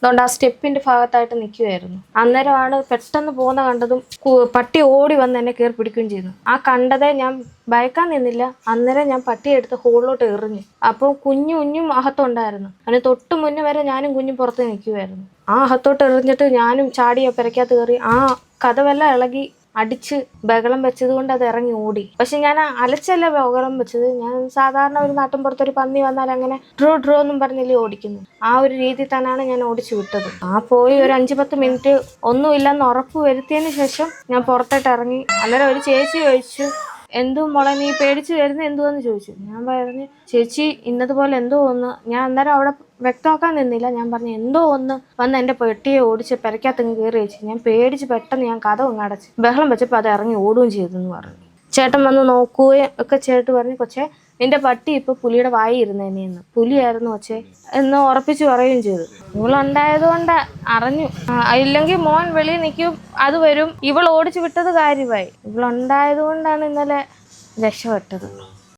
അതുകൊണ്ട് ആ സ്റ്റെപ്പിന്റെ ഭാഗത്തായിട്ട് നിൽക്കുമായിരുന്നു. അന്നേരമാണ് പെട്ടെന്ന് പോകുന്ന കണ്ടതും പട്ടി ഓടി വന്ന് എന്നെ കയറി പിടിക്കുകയും ചെയ്തു. ആ കണ്ടതേ ഞാൻ ഭയക്കാൻ നിന്നില്ല. അന്നേരം ഞാൻ പട്ടിയെ എടുത്ത് ഹോളിലോട്ട് എറിഞ്ഞു. അപ്പോൾ കുഞ്ഞും അകത്തുണ്ടായിരുന്നു. അതിന് തൊട്ട് മുന്നേ വരെ ഞാനും കുഞ്ഞും പുറത്ത് നിൽക്കുമായിരുന്നു. ആ അകത്തോട്ട് എറിഞ്ഞിട്ട് ഞാനും ചാടി പെരക്കകത്ത് കയറി. ആ കതവെല്ലാം ഇളകി അടിച്ച് ബഹളം വെച്ചത് കൊണ്ട് അത് ഇറങ്ങി ഓടി. പക്ഷെ ഞാൻ അലച്ചല്ല ബഹളം വെച്ചത്. ഞാൻ സാധാരണ ഒരു നാട്ടിൻപുറത്തൊരു പന്നി വന്നാൽ അങ്ങനെ ഡ്രോ എന്നും പറഞ്ഞല്ലേ ഓടിക്കുന്നത്. ആ ഒരു രീതി തന്നെയാണ് ഞാൻ ഓടിച്ചു വിട്ടത്. പോയി ഒരു 5-10 മിനിറ്റ് ഒന്നുമില്ലെന്ന് ഉറപ്പ് വരുത്തിയതിന് ശേഷം ഞാൻ പുറത്തോട്ട് ഇറങ്ങി. അന്നേരം ഒരു ചേച്ചി ചോദിച്ചു, എന്തോ മോളെ നീ പേടിച്ച് വരുന്നത് എന്തുവെന്ന് ചോദിച്ചു. ഞാൻ പറഞ്ഞു, ചേച്ചി ഇന്നതുപോലെ എന്തോ ഒന്ന്. ഞാൻ അന്നേരം അവിടെ വ്യക്തമാക്കാൻ നിന്നില്ല. ഞാൻ പറഞ്ഞു, എന്തോ ഒന്ന് വന്ന് എൻ്റെ പെട്ടിയെ ഓടിച്ച് പെരക്കകത്തങ്ങ് കയറി വെച്ചു. ഞാൻ പേടിച്ച് പെട്ടെന്ന് ഞാൻ കതവങ്ങ് അടച്ച് ബഹളം വെച്ചപ്പോൾ അത് ഇറങ്ങി ഓടുകയും ചെയ്തെന്ന് പറഞ്ഞു. ചേട്ടൻ വന്ന് നോക്കുകയും ഒക്കെ ചേട്ടൻ പറഞ്ഞു, കൊച്ചേ നിന്റെ പട്ടി ഇപ്പോൾ പുലിയുടെ വായി ഇരുന്നേനെന്ന്. പുലിയായിരുന്നു കൊച്ചേ എന്ന് ഉറപ്പിച്ച് പറയുകയും ചെയ്തു. ഇവളുണ്ടായത് കൊണ്ട് അറിഞ്ഞു. ഇല്ലെങ്കിൽ മോൻ വെളിയിൽ നിൽക്കും, അത് വരും. ഇവൾ ഓടിച്ചു വിട്ടത് കാര്യമായി. ഇവളുണ്ടായത് കൊണ്ടാണ് ഇന്നലെ രക്ഷപ്പെട്ടത്.